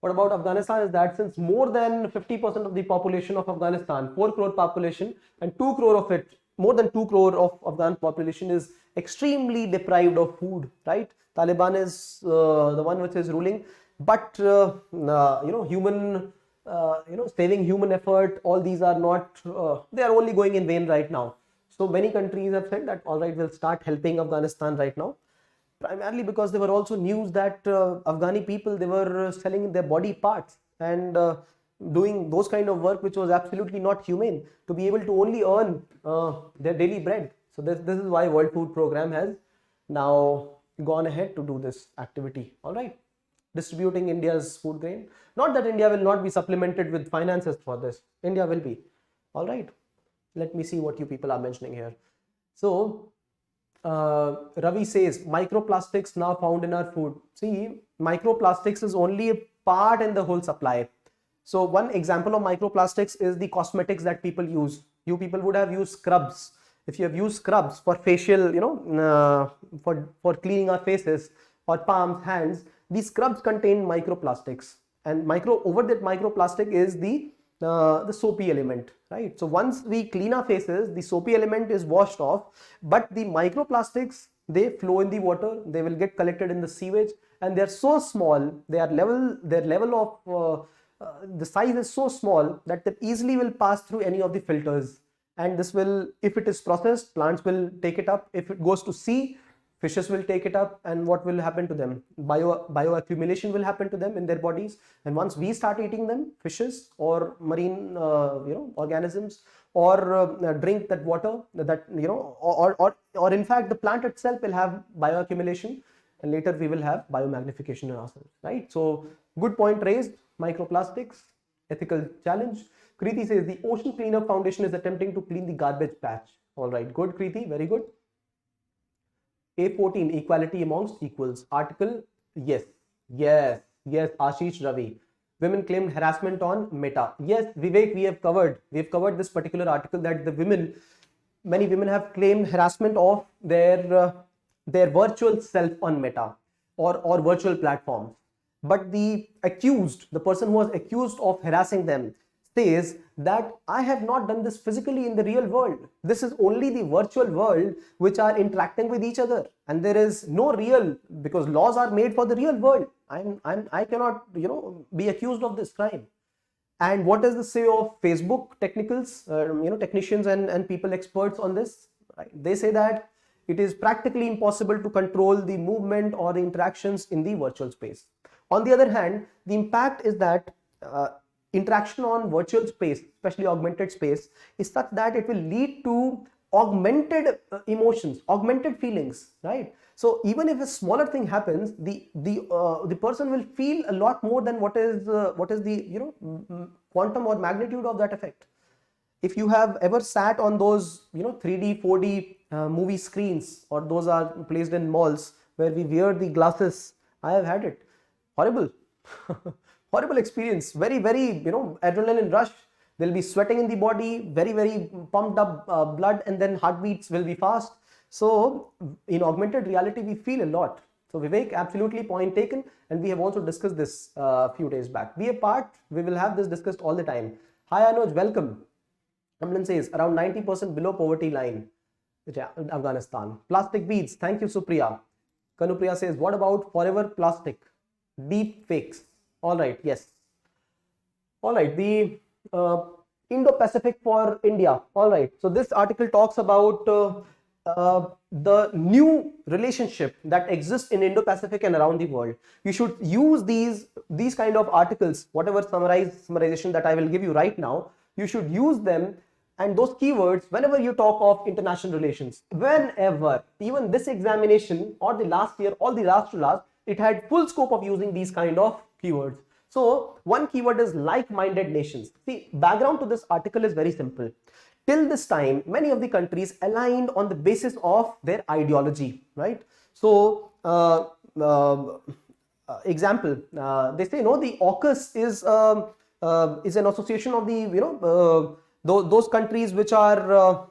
S1: What about Afghanistan is that since more than 50% of the population of Afghanistan, 4 crore population, and 2 crore of it, more than 2 crore of Afghan population is extremely deprived of food, right? Taliban is the one which is ruling, but human saving human effort, all these are not, they are only going in vain right now. So many countries have said that all right, we'll start helping Afghanistan right now, primarily because there were also news that Afghani people, they were selling their body parts and doing those kind of work which was absolutely not humane, to be able to only earn their daily bread. So this is why World Food Program has now gone ahead to do this activity. All right, distributing India's food grain. Not that India will not be supplemented with finances for this. India will be. All right. Let me see what you people are mentioning here. So Ravi says microplastics now found in our food. See, microplastics is only a part in the whole supply. So one example of microplastics is the cosmetics that people use. You people would have used scrubs. If you have used scrubs for facial, for cleaning our faces or palms, hands, these scrubs contain microplastics, and over that microplastic is the soapy element, right? So once we clean our faces, the soapy element is washed off, but the microplastics, they flow in the water, they will get collected in the sewage, and they're so small, their level of the size is so small that they easily will pass through any of the filters, and this will, if it is processed, plants will take it up. If it goes to sea, fishes will take it up, and what will happen to them? Bioaccumulation will happen to them in their bodies, and once we start eating them, fishes or marine organisms, or drink that water, or in fact the plant itself will have bioaccumulation, and later we will have biomagnification in ourselves, right? So good point raised. Microplastics, ethical challenge. Kriti says the Ocean Cleanup Foundation is attempting to clean the garbage patch. All right, good Kriti, very good. A14, equality amongst equals. Article, yes, Ashish Ravi. Women claimed harassment on Meta. Yes, Vivek, we have covered this particular article, that many women have claimed harassment of their virtual self on Meta or virtual platforms. But the person who was accused of harassing them, says that I have not done this physically in the real world. This is only the virtual world which are interacting with each other, and there is no real, because laws are made for the real world. I cannot be accused of this crime. And what does the say of Facebook technicians and people experts on this? Right? They say that it is practically impossible to control the movement or the interactions in the virtual space. On the other hand, the impact is that interaction on virtual space, especially augmented space, is such that it will lead to augmented emotions, augmented feelings, right? So even if a smaller thing happens, the person will feel a lot more than what is the quantum or magnitude of that effect. If you have ever sat on those 3D, 4D movie screens, or those are placed in malls where we wear the glasses, I have had it. Horrible. Horrible experience. Very, very, adrenaline rush. They'll be sweating in the body, very, very pumped up blood, and then heartbeats will be fast. So in augmented reality, we feel a lot. So Vivek, absolutely point taken. And we have also discussed this a few days back. Be a part. We will have this discussed all the time. Hi Anuj, welcome. Amlan says around 90% below poverty line. Afghanistan. Plastic beads. Thank you, Supriya. Kanupriya says, what about forever plastic? Deep fakes. All right, yes. All right, the Indo-Pacific for India. All right, so this article talks about the new relationship that exists in Indo-Pacific and around the world. You should use these kind of articles, whatever summarization that I will give you right now, you should use them and those keywords whenever you talk of international relations. Whenever, even this examination or the last year or the last to last, it had full scope of using these kind of keywords. So one keyword is like-minded nations. See, background to this article is very simple. Till this time, many of the countries aligned on the basis of their ideology, right? So, example, they say, no, the AUKUS is an association of the, those countries which are,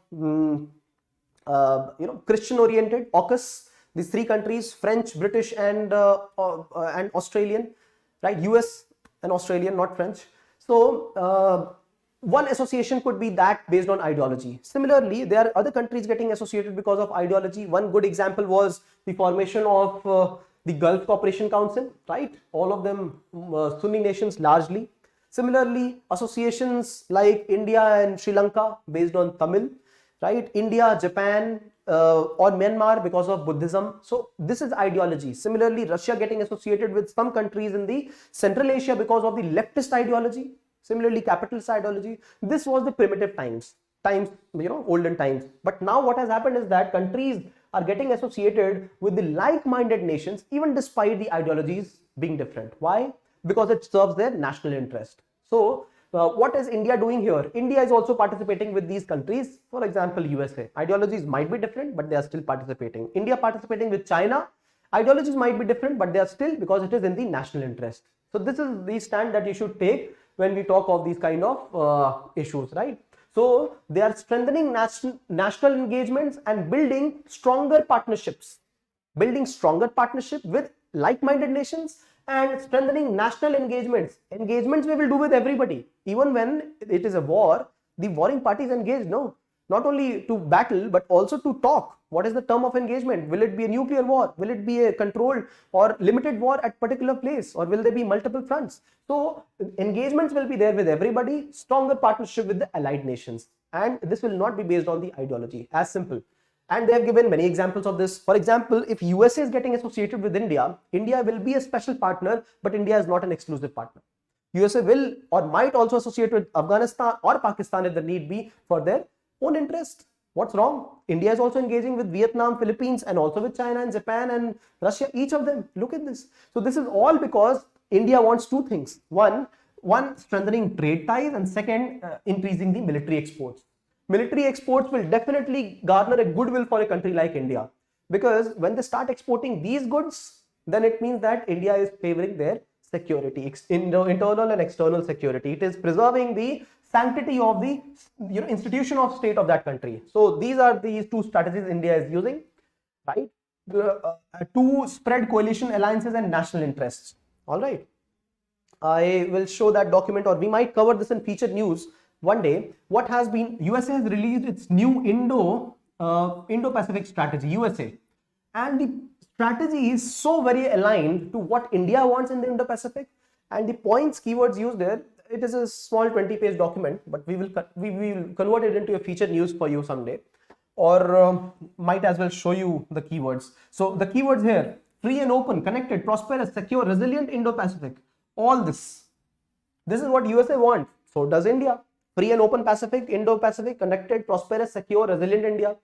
S1: Christian-oriented. AUKUS, these three countries, French, British, and Australian, right? US and Australian, not French. So, one association could be that based on ideology. Similarly, there are other countries getting associated because of ideology. One good example was the formation of the Gulf Cooperation Council, right? All of them Sunni nations largely. Similarly, associations like India and Sri Lanka based on Tamil, right? India, Japan, or Myanmar because of Buddhism. So this is ideology. Similarly, Russia getting associated with some countries in the Central Asia because of the leftist ideology. Similarly, capitalist ideology. This was the primitive times, olden times. But now what has happened is that countries are getting associated with the like-minded nations, even despite the ideologies being different. Why? Because it serves their national interest. So what is India doing here? India is also participating with these countries. For example, USA. Ideologies might be different, but they are still participating. India participating with China. Ideologies might be different, but they are still, because it is in the national interest. So this is the stand that you should take when we talk of these kind of issues, right? So they are strengthening national engagements and building stronger partnerships. Building stronger partnership with like-minded nations and strengthening national engagements. Engagements we will do with everybody. Even when it is a war, the warring parties engage, no? Not only to battle, but also to talk. What is the term of engagement? Will it be a nuclear war? Will it be a controlled or limited war at particular place? Or will there be multiple fronts? So engagements will be there with everybody, stronger partnership with the allied nations. And this will not be based on the ideology, as simple. And they have given many examples of this. For example, if USA is getting associated with India, India will be a special partner, but India is not an exclusive partner. USA will or might also associate with Afghanistan or Pakistan if the need be for their own interest. What's wrong? India is also engaging with Vietnam, Philippines, and also with China and Japan and Russia, each of them. Look at this. So this is all because India wants two things. One, strengthening trade ties, and second, increasing the military exports. Military exports will definitely garner a goodwill for a country like India, because when they start exporting these goods, then it means that India is favoring their security, internal and external security. It is preserving the sanctity of the institution of state of that country. So these are these two strategies India is using, right, to spread coalition alliances and national interests. All right, I will show that document, or we might cover this in featured news one day. What has been, USA has released its new Indo-Pacific strategy, USA, and the strategy is so very aligned to what India wants in the Indo-Pacific, and the points, keywords used there, it is a small 20-page document, but we will convert it into a featured news for you someday, or might as well show you the keywords. So the keywords here: free and open, connected, prosperous, secure, resilient Indo-Pacific. All this is what USA wants. So does India. Free and open Pacific, Indo-Pacific, connected, prosperous, secure, resilient India,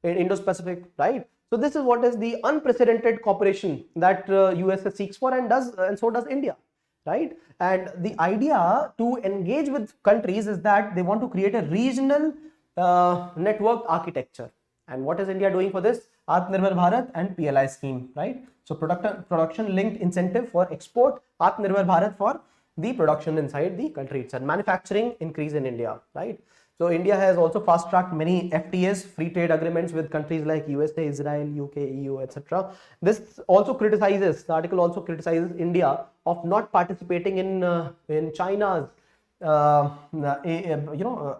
S1: Indo-Pacific, right? So this is what is the unprecedented cooperation that USA seeks for, and so does India, right? And the idea to engage with countries is that they want to create a regional network architecture. And what is India doing for this? Atmanirbhar Bharat and PLI scheme, right? So production linked incentive for export, Atmanirbhar Bharat for the production inside the country itself, manufacturing increase in India, right? So India has also fast-tracked many FTAs, free trade agreements, with countries like USA, Israel, UK, EU, etc. This also criticizes, the article also criticizes India of not participating in China's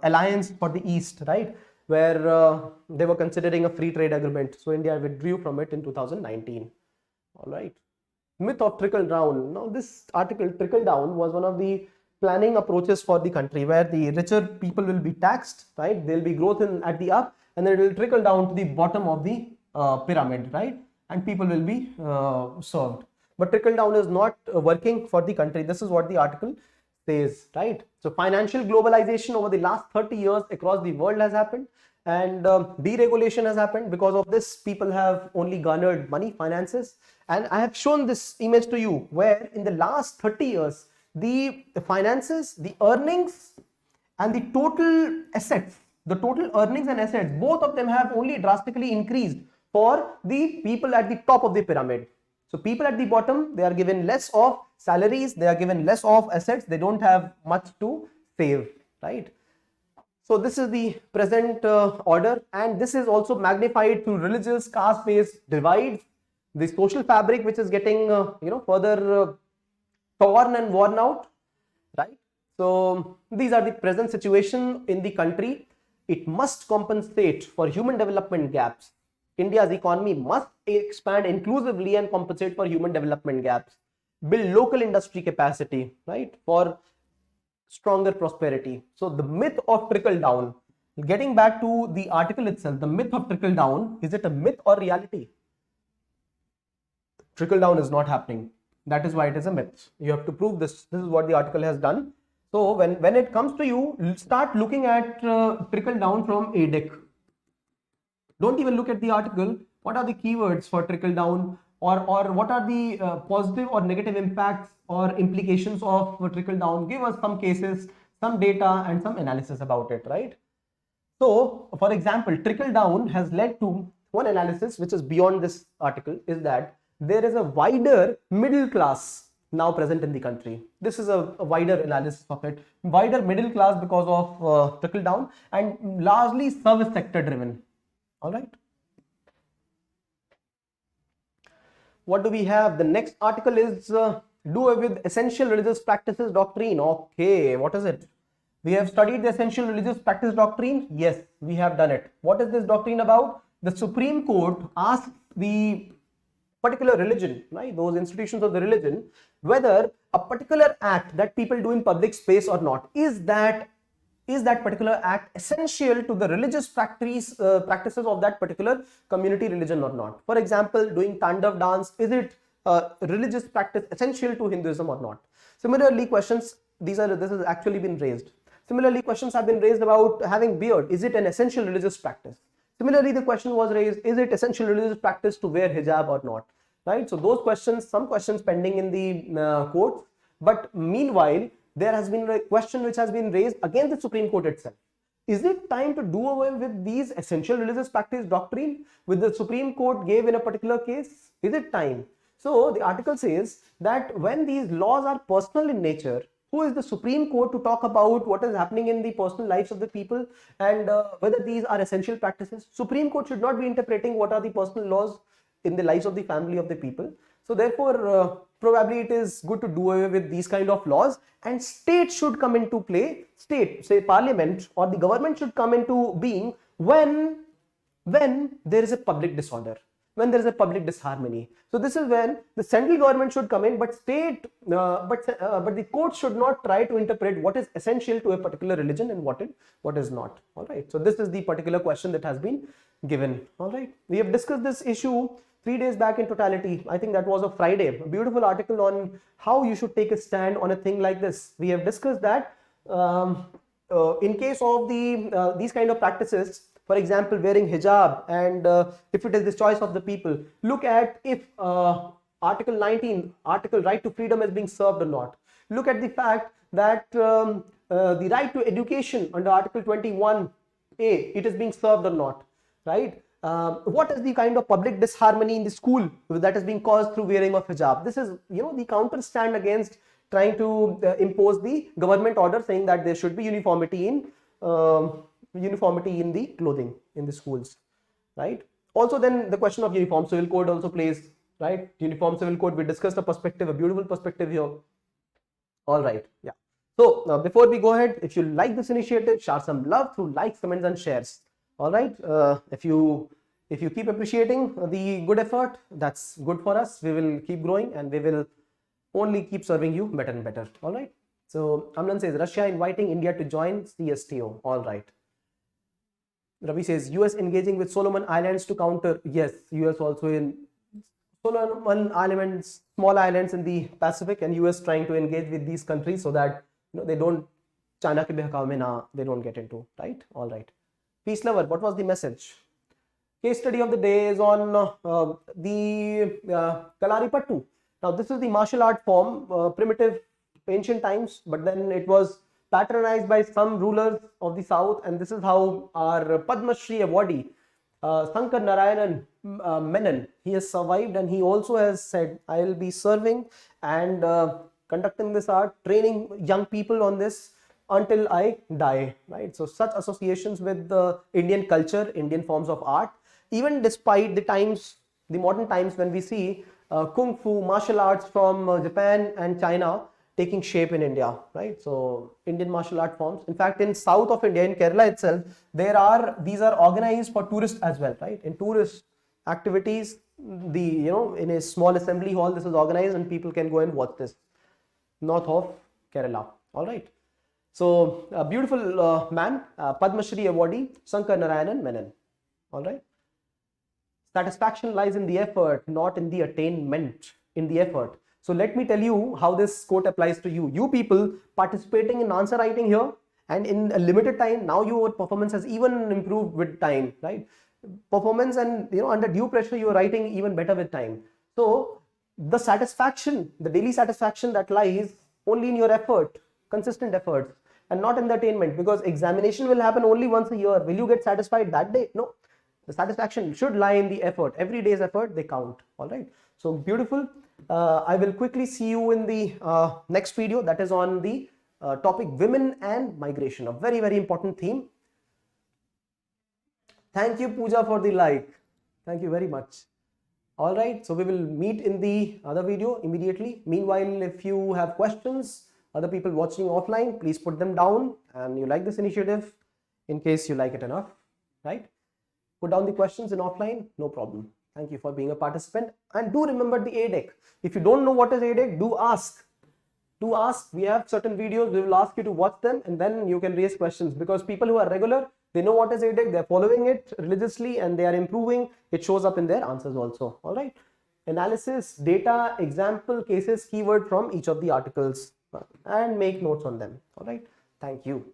S1: alliance for the East, right, where they were considering a free trade agreement. So India withdrew from it in 2019. All right. Myth of trickle down. Now this article, trickle down, was one of the planning approaches for the country, where the richer people will be taxed, right? There will be growth at the up, and then it will trickle down to the bottom of the pyramid, right? And people will be served. But trickle down is not working for the country. This is what the article says, right? So financial globalization over the last 30 years across the world has happened, and deregulation has happened. Because of this, people have only garnered money, finances. And I have shown this image to you, where in the last 30 years, the finances, the earnings, and the total assets, the total earnings and assets, both of them have only drastically increased for the people at the top of the pyramid. So people at the bottom, they are given less of salaries, they are given less of assets, they don't have much to save, right? So this is the present order, and this is also magnified through religious, caste-based divides, the social fabric which is getting further torn and worn out, right? So these are the present situation in the country. It must compensate for human development gaps. India's economy must expand inclusively and compensate for human development gaps. Build local industry capacity, right, for stronger prosperity. So the myth of trickle down, getting back to the article itself, the myth of trickle down, is it a myth or reality? Trickle down is not happening. That is why it is a myth. You have to prove this. This is what the article has done. So when it comes to you, start looking at trickle down from ADEC. Don't even look at the article. What are the keywords for trickle down, or what are the positive or negative impacts or implications of trickle down? Give us some cases, some data and some analysis about it, right? So, for example, trickle down has led to one analysis which is beyond this article, is that there is a wider middle class now present in the country. This is a wider analysis of it. Wider middle class because of trickle down, and largely service sector driven. All right. What do we have? The next article is do away with essential religious practices doctrine. Okay, what is it? We have studied the essential religious practice doctrine. Yes, we have done it. What is this doctrine about? The Supreme Court asked the particular religion, right, those institutions of the religion, whether a particular act that people do in public space or not, is that particular act essential to the religious practices of that particular community religion or not. For example, doing Tandav dance, is it a religious practice essential to Hinduism or not? Similarly, questions, this has actually been raised. Similarly, questions have been raised about having beard. Is it an essential religious practice? Similarly, the question was raised, is it essential religious practice to wear hijab or not? Right? So those questions, some questions pending in the courts, but meanwhile, there has been a question which has been raised against the Supreme Court itself. Is it time to do away with these essential religious practice doctrine which the Supreme Court gave in a particular case? Is it time? So the article says that when these laws are personal in nature, who is the Supreme Court to talk about what is happening in the personal lives of the people and whether these are essential practices? Supreme Court should not be interpreting what are the personal laws in the lives of the family of the people. So therefore, probably it is good to do away with these kind of laws, and state should come into play. State, say parliament or the government, should come into being when there is a public disorder, when there is a public disharmony. So this is when the central government should come in, but the court should not try to interpret what is essential to a particular religion and what is not. All right. So this is the particular question that has been given. All right. We have discussed this issue 3 days back in totality. I think that was a Friday. A beautiful article on how you should take a stand on a thing like this. We have discussed that in case of these kind of practices, for example, wearing hijab, and if it is the choice of the people, look at if Article 19, Article right to freedom is being served or not. Look at the fact that the right to education under Article 21A, it is being served or not, right? What is the kind of public disharmony in the school that is being caused through wearing of hijab? This is, the counter stand against trying to impose the government order saying that there should be uniformity in the clothing in the schools, right? Also, then the question of uniform civil code also plays, right? Uniform civil code, we discussed a beautiful perspective here. All right, yeah. So before we go ahead, if you like this initiative, share some love through likes, comments, and shares. All right. If you keep appreciating the good effort, that's good for us. We will keep growing and we will only keep serving you better and better. All right. So Amlan says Russia inviting India to join CSTO. All right. Ravi says US engaging with Solomon Islands to counter. Yes, US also in Solomon Islands, small islands in the Pacific, and US trying to engage with these countries so that they don't China ke behkav mein na, they don't get into, right? All right. Peace lover, what was the message? Case study of the day is on the Kalarippayattu. Now this is the martial art form, primitive ancient times, but then it was patronized by some rulers of the south, and this is how our Padma Shri awardee Sankar Narayanan Menon, he has survived, and he also has said, I will be serving and conducting this art, training young people on this until I die, right? So such associations with the Indian culture, Indian forms of art, even despite the modern times when we see Kung Fu, martial arts from Japan and China taking shape in India, right? So Indian martial art forms. In fact, in south of India, in Kerala itself, these are organized for tourists as well, right? In tourist activities, in a small assembly hall, this is organized and people can go and watch this. North of Kerala, all right? So a beautiful man, Padma Shri awardee, Sankar Narayanan Menon, all right? Satisfaction lies in the effort, not in the attainment, in the effort. So let me tell you how this quote applies to you. You people participating in answer writing here, and in a limited time, now your performance has even improved with time, right? Performance, and under due pressure, you are writing even better with time. So the satisfaction, the daily satisfaction that lies only in your effort, consistent efforts, and not entertainment, because examination will happen only once a year. Will you get satisfied that day? No. The satisfaction should lie in the effort. Every day's effort, they count. All right. So beautiful. I will quickly see you in the next video, that is on the topic women and migration, a very, very important theme. Thank you, Pooja, for the like. Thank you very much. All right, so we will meet in the other video immediately. Meanwhile, if you have questions, other people watching offline, please put them down, and you like this initiative, in case you like it enough, right? Put down the questions in offline, no problem. Thank you for being a participant, and do remember the ADEC. If you don't know what is ADEC, do ask. Do ask. We have certain videos, we will ask you to watch them, and then you can raise questions, because people who are regular, they know what is ADEC, they're following it religiously, and they are improving. It shows up in their answers also. All right. Analysis, data, example, cases, keyword from each of the articles, and make notes on them. All right. Thank you.